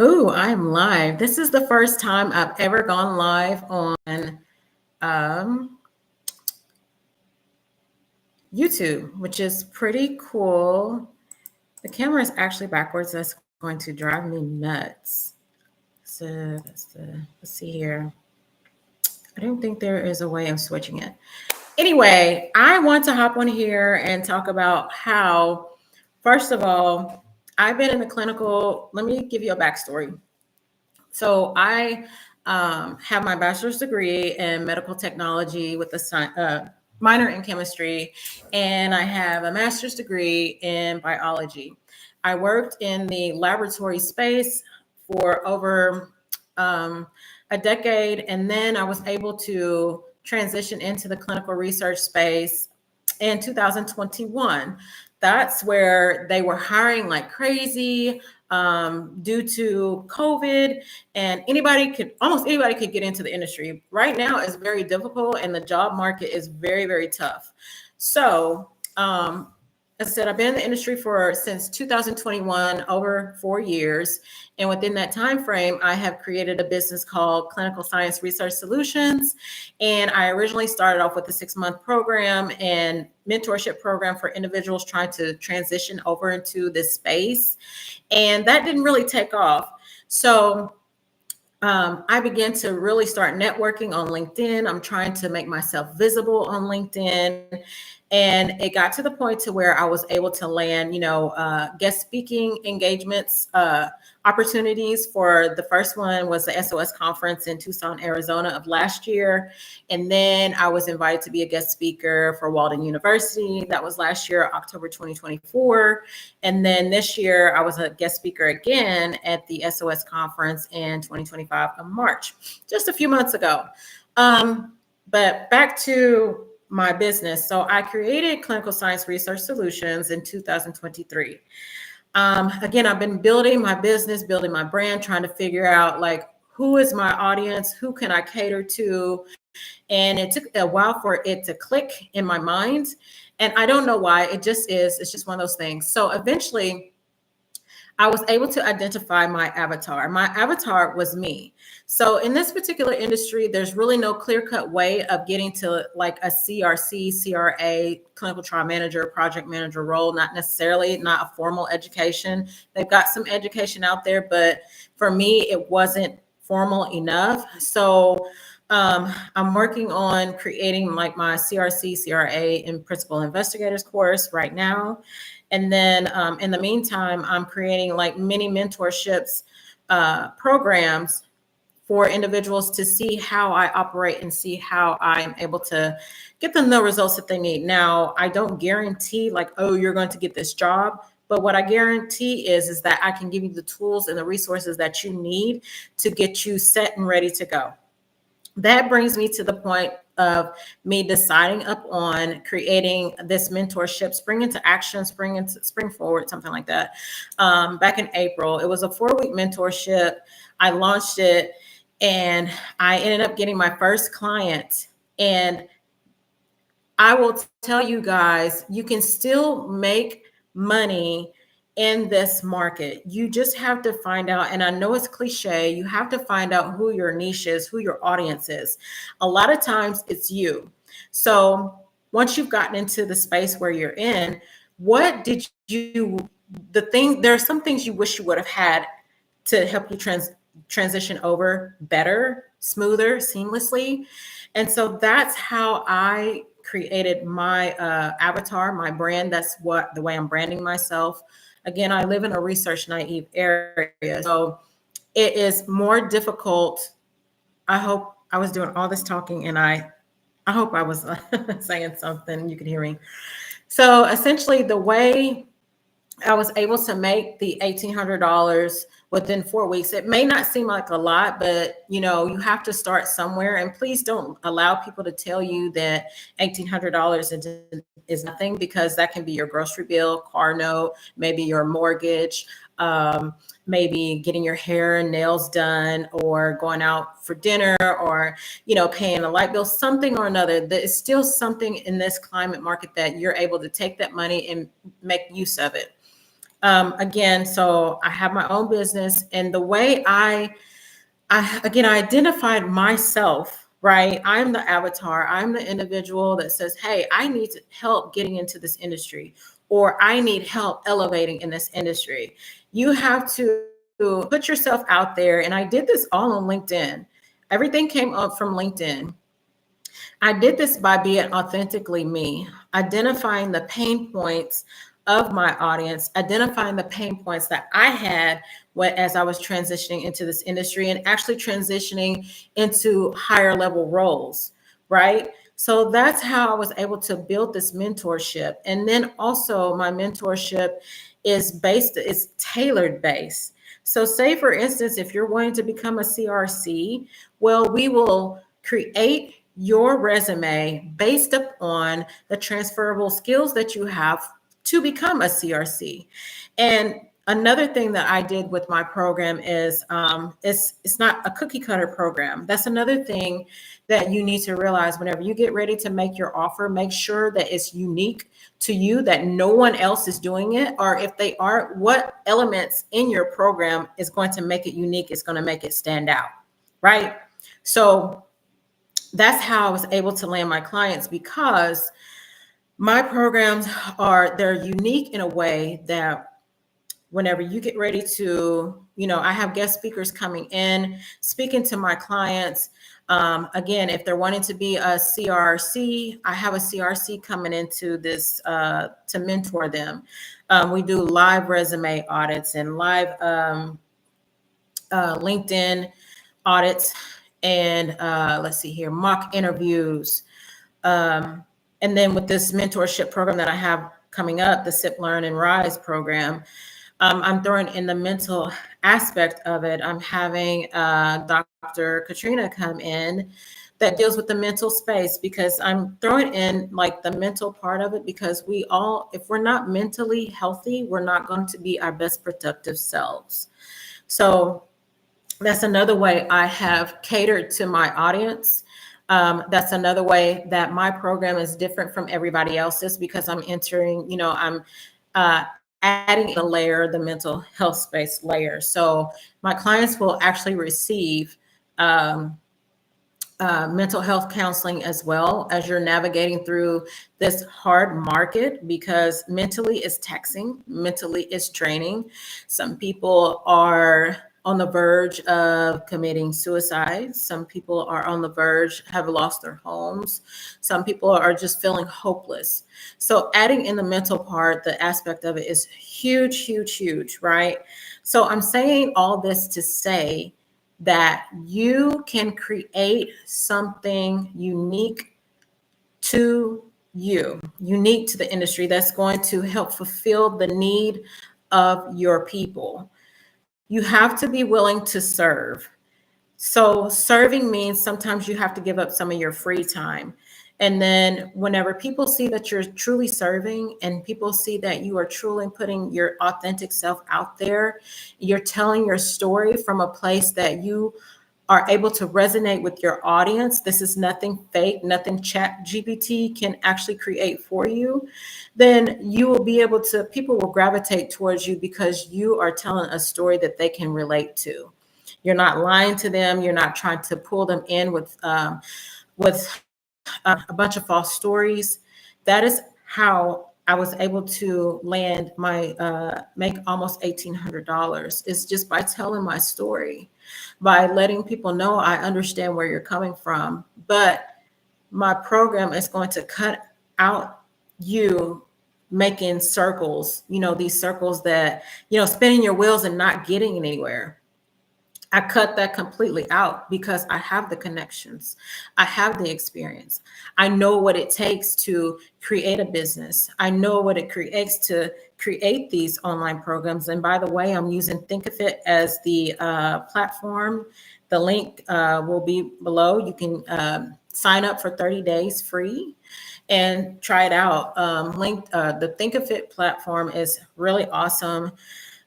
Oh, I'm live. This is the first time I've ever gone live on um, YouTube, which is pretty cool. The camera is actually backwards. That's going to drive me nuts. Let's see here. I don't think there is a way of switching it. Anyway, I want to hop on here and talk about how, first of all, I've been in the clinical. Let me give you a backstory. So I have my bachelor's degree in medical technology with a minor in chemistry, and I have a master's degree in biology. I worked in the laboratory space for over a decade, and then I was able to transition into the clinical research space in 2021. That's where they were hiring like crazy due to COVID, and almost anybody could get into the industry. Right now is very difficult, and the job market is very, very tough. So, as I said, I've been in the industry since 2021, over 4 years. And within that time frame, I have created a business called Clinical Science Research Solutions. And I originally started off with a 6-month program and mentorship program for individuals trying to transition over into this space. And that didn't really take off. So I began to really start networking on LinkedIn. I'm trying to make myself visible on LinkedIn. And it got to the point to where I was able to land, guest speaking engagements, opportunities. For the first one was the SOS conference in Tucson, Arizona of last year. And then I was invited to be a guest speaker for Walden University. That was last year, October 2024. And then this year I was a guest speaker again at the SOS conference in 2025 of March, just a few months ago. But back to my business. So I created Clinical Science Research Solutions in 2023. Again, I've been building my business, building my brand, trying to figure out like, who is my audience? Who can I cater to? And it took a while for it to click in my mind. And I don't know why. It just is. It's just one of those things. So eventually I was able to identify my avatar. My avatar was me. So in this particular industry, there's really no clear-cut way of getting to like a CRC, CRA, clinical trial manager, project manager role, not a formal education. They've got some education out there, but for me, it wasn't formal enough. So I'm working on creating like my CRC, CRA, and principal investigators course right now. And then in the meantime, I'm creating like mini mentorships programs for individuals to see how I operate and see how I am able to get them the results that they need. Now, I don't guarantee like, oh, you're going to get this job. But what I guarantee is that I can give you the tools and the resources that you need to get you set and ready to go. That brings me to the point of me deciding up on creating this mentorship, Spring into Action, Spring Forward, something like that. Back in April, it was a 4-week mentorship. I launched it and I ended up getting my first client. And I will tell you guys, you can still make money in this market. You just have to find out, and I know it's cliche, you have to find out who your niche is, who your audience is. A lot of times it's you. So once you've gotten into the space where you're in, there are some things you wish you would have had to help you transition over better, smoother, seamlessly. And so that's how I created my avatar, my brand. That's the way I'm branding myself. Again, I live in a research naive area, so it is more difficult. I hope I was doing all this talking and I hope I was saying something you could hear me. So essentially the way I was able to make the $1,800 within 4 weeks. It may not seem like a lot, but you have to start somewhere. And please don't allow people to tell you that $1,800 is nothing, because that can be your grocery bill, car note, maybe your mortgage, maybe getting your hair and nails done, or going out for dinner, or paying a light bill, something or another. There's still something in this climate market that you're able to take that money and make use of it. Again, so I have my own business, and the way I identified myself, right? I'm the avatar. I'm the individual that says, "Hey, I need help getting into this industry, or I need help elevating in this industry." You have to put yourself out there, and I did this all on LinkedIn. Everything came up from LinkedIn. I did this by being authentically me, identifying the pain points of my audience, identifying the pain points that I had as I was transitioning into this industry and actually transitioning into higher level roles, right? So that's how I was able to build this mentorship. And then also my mentorship is tailored based. So say for instance, if you're wanting to become a CRC, well, we will create your resume based upon the transferable skills that you have to become a CRC. And another thing that I did with my program is it's not a cookie cutter program. That's another thing that you need to realize whenever you get ready to make your offer. Make sure that it's unique to you, that no one else is doing it, or if they are, what elements in your program is going to make it unique, is going to make it stand out, right? So that's how I was able to land my clients, because my programs they're unique in a way that whenever you get ready to, I have guest speakers coming in, speaking to my clients. Again, if they're wanting to be a CRC, I have a CRC coming into this to mentor them. We do live resume audits and live LinkedIn audits, and let's see here, mock interviews. And then with this mentorship program that I have coming up, the Sip, Learn, and Rise program, I'm throwing in the mental aspect of it. I'm having Dr. Katrina come in that deals with the mental space, because I'm throwing in like the mental part of it, because we all, if we're not mentally healthy, we're not going to be our best productive selves. So that's another way I have catered to my audience. That's another way that my program is different from everybody else's, because I'm entering, I'm adding in the layer, the mental health space layer. So my clients will actually receive mental health counseling as well as you're navigating through this hard market, because mentally it's taxing, mentally it's draining. Some people are on the verge of committing suicide. Some people are on the verge, have lost their homes. Some people are just feeling hopeless. So adding in the mental part, the aspect of it is huge, huge, huge, right? So I'm saying all this to say that you can create something unique to you, unique to the industry, that's going to help fulfill the need of your people. You have to be willing to serve. So serving means sometimes you have to give up some of your free time. And then whenever people see that you're truly serving, and people see that you are truly putting your authentic self out there, you're telling your story from a place that you are able to resonate with your audience. This is nothing fake, nothing Chat GPT can actually create for you. Then you will be able to, people will gravitate towards you because you are telling a story that they can relate to. You're not lying to them. You're not trying to pull them in with a bunch of false stories. That is how I was able to land my make almost $1,800. It's just by telling my story, by letting people know I understand where you're coming from. But my program is going to cut out you making circles, these circles that, spinning your wheels and not getting anywhere. I cut that completely out because I have the connections. I have the experience. I know what it takes to create a business. I know what it creates to create these online programs. And by the way, I'm using Think of It as the platform. The link will be below. You can sign up for 30 days free and try it out. The Think of It platform is really awesome.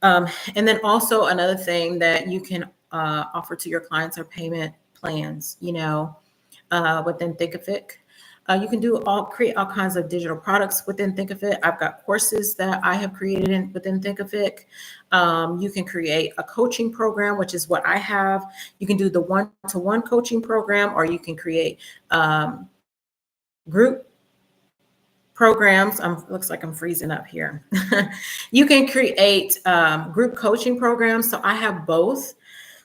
And then also another thing that you can offer to your clients are payment plans, within Think of It. You can create all kinds of digital products within Think of It. I've got courses that I have created within Think of It. You can create a coaching program, which is what I have. You can do the one-to-one coaching program, or you can create group programs. Looks like I'm freezing up here. You can create group coaching programs. So I have both.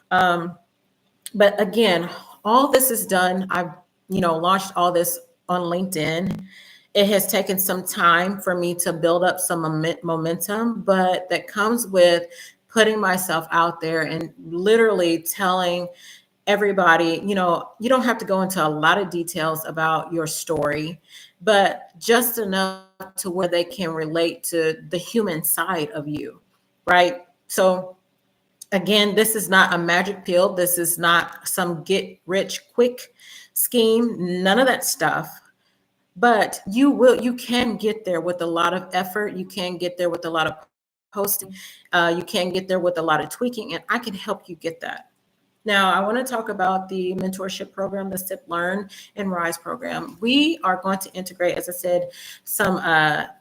But again, all this is done. I've, launched all this on LinkedIn. It has taken some time for me to build up some momentum, but that comes with putting myself out there and literally telling everybody, you don't have to go into a lot of details about your story, but just enough to where they can relate to the human side of you, right? So again, this is not a magic pill. This is not some get rich quick scheme, none of that stuff. But you can get there with a lot of effort. You can get there with a lot of posting. You can get there with a lot of tweaking, and I can help you get that. Now, I want to talk about the mentorship program, the Sip, Learn, and Rise program. We are going to integrate, as I said, some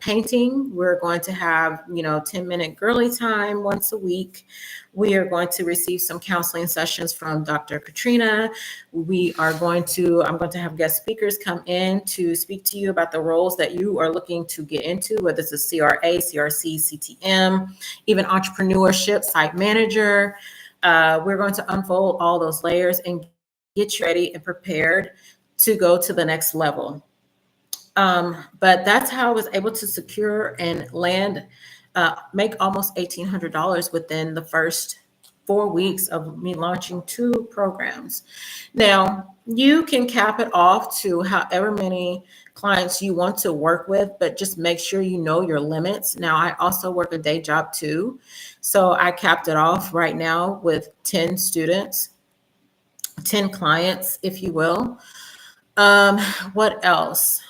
painting. We're going to have, 10-minute girly time once a week. We are going to receive some counseling sessions from Dr. Katrina. I'm going to have guest speakers come in to speak to you about the roles that you are looking to get into, whether it's a CRA, CRC, CTM, even entrepreneurship, site manager. We're going to unfold all those layers and get you ready and prepared to go to the next level. But that's how I was able to secure and make almost $1,800 within the first 4 weeks of me launching 2 programs. Now, you can cap it off to however many clients you want to work with, but just make sure you know your limits. Now, I also work a day job too. So I capped it off right now with 10 students, 10 clients, if you will. What else?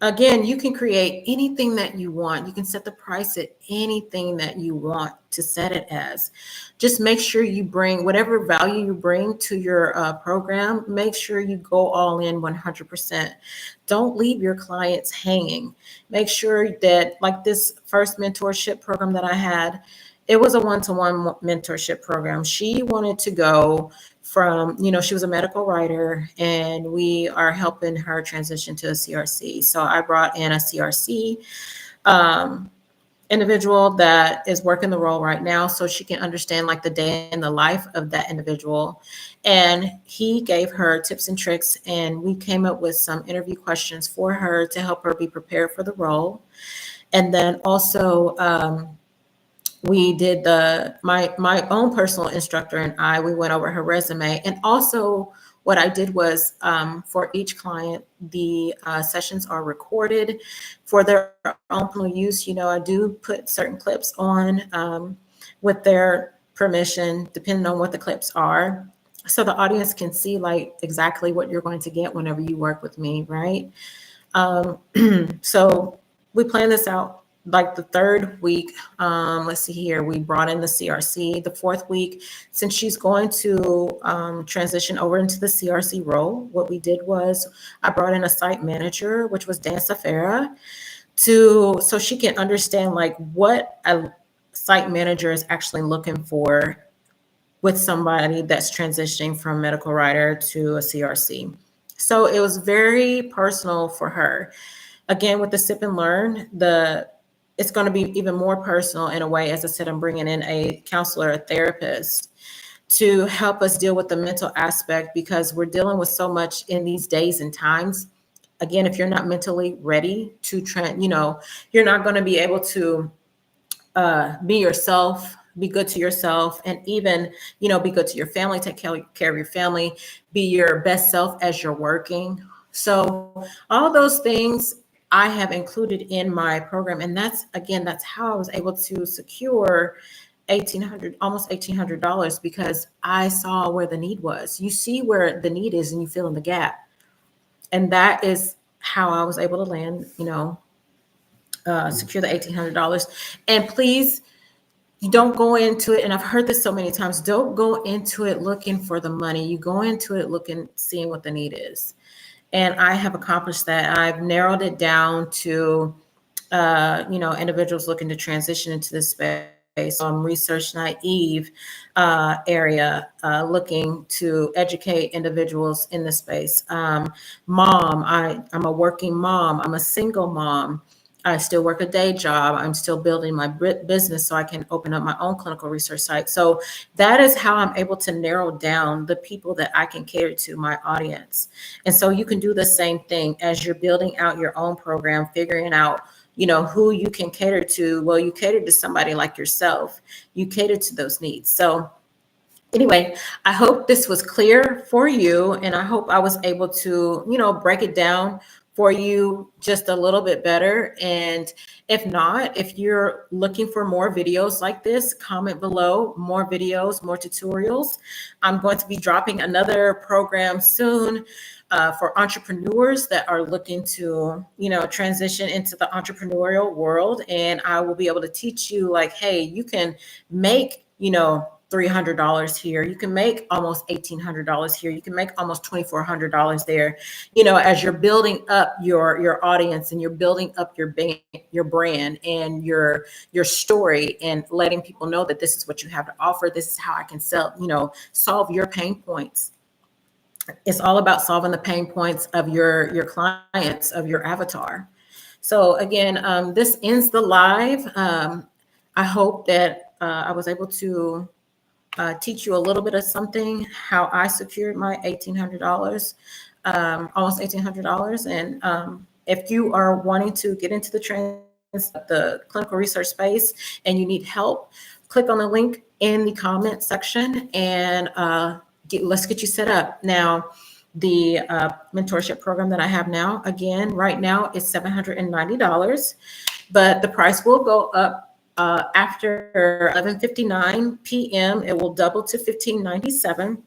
Again, you can create anything that you want. You can set the price at anything that you want to set it as. Just make sure you bring whatever value you bring to your program. Make sure you go all in 100%. Don't leave your clients hanging. Make sure that, like this first mentorship program that I had, it was a one-to-one mentorship program. She wanted to go from, she was a medical writer, and we are helping her transition to a CRC. So I brought in a CRC individual that is working the role right now, so she can understand like the day in the life of that individual. And he gave her tips and tricks, and we came up with some interview questions for her to help her be prepared for the role. And then also, we did my own personal instructor and we went over her resume. And also what I did was for each client, the sessions are recorded for their own personal use. I do put certain clips on with their permission, depending on what the clips are, so the audience can see like exactly what you're going to get whenever you work with me, right? So we plan this out. Like the 3rd week, let's see here, we brought in the CRC. The 4th week, since she's going to transition over into the CRC role, what we did was I brought in a site manager, which was Dan Safera, so she can understand like what a site manager is actually looking for with somebody that's transitioning from medical writer to a CRC. So it was very personal for her. Again, with the Sip and Learn, it's going to be even more personal in a way. As I said, I'm bringing in a counselor, a therapist, to help us deal with the mental aspect, because we're dealing with so much in these days and times. Again, if you're not mentally ready to you're not going to be able to be yourself, be good to yourself, and even, be good to your family, take care of your family, be your best self as you're working. So all those things I have included in my program. And that's how I was able to secure almost $1,800, because I saw where the need was. You see where the need is and you fill in the gap. And that is how I was able to land, secure the $1,800. And please, you don't go into it, and I've heard this so many times, don't go into it looking for the money. You go into it seeing what the need is. And I have accomplished that. I've narrowed it down to individuals looking to transition into this space. Research naive area, looking to educate individuals in this space. I'm a working mom. I'm a single mom. I still work a day job. I'm still building my business so I can open up my own clinical research site. So that is how I'm able to narrow down the people that I can cater to, my audience. And so you can do the same thing as you're building out your own program, figuring out who you can cater to. Well, you cater to somebody like yourself. You cater to those needs. So anyway, I hope this was clear for you, and I hope I was able to, break it down for you just a little bit better. And if not, if you're looking for more videos like this, comment below, more videos, more tutorials. I'm going to be dropping another program soon for entrepreneurs that are looking to, transition into the entrepreneurial world. And I will be able to teach you like, hey, you can make, $300 here. You can make almost $1,800 here. You can make almost $2,400 there. As you're building up your audience and you're building up your brand and your story and letting people know that this is what you have to offer. This is how I can solve your pain points. It's all about solving the pain points of your clients, of your avatar. So again, this ends the live. I hope that I was able to teach you a little bit of something, how I secured my $1,800, almost $1,800. And if you are wanting to get into the clinical research space and you need help, click on the link in the comment section and let's get you set up. Now, the mentorship program that I have now, again, right now is $790, but the price will go up after 11:59 p.m. It will double to $1,597.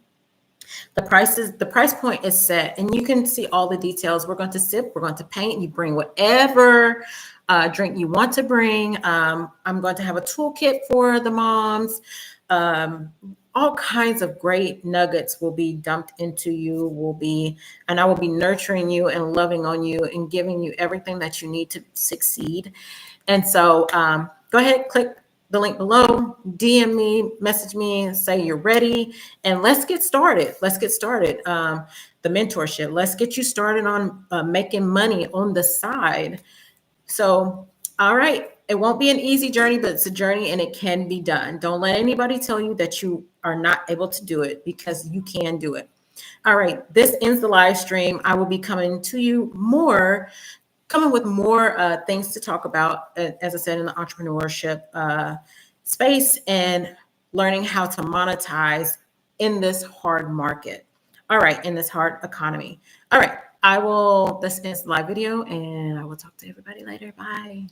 The price point is set, and you can see all the details. We're going to sip, we're going to paint. You bring whatever drink you want to bring. I'm going to have a toolkit for the moms. All kinds of great nuggets will be dumped into you. And I will be nurturing you and loving on you and giving you everything that you need to succeed. And so go ahead, click the link below, DM me, message me, and say you're ready, and let's get started. Let's get started. The mentorship. Let's get you started on making money on the side. So, all right. It won't be an easy journey, but it's a journey and it can be done. Don't let anybody tell you that you are not able to do it, because you can do it. All right. This ends the live stream. I will be coming with more things to talk about, as I said, in the entrepreneurship space and learning how to monetize in this hard market. All right, in this hard economy. All right, this ends the live video, and I will talk to everybody later. Bye.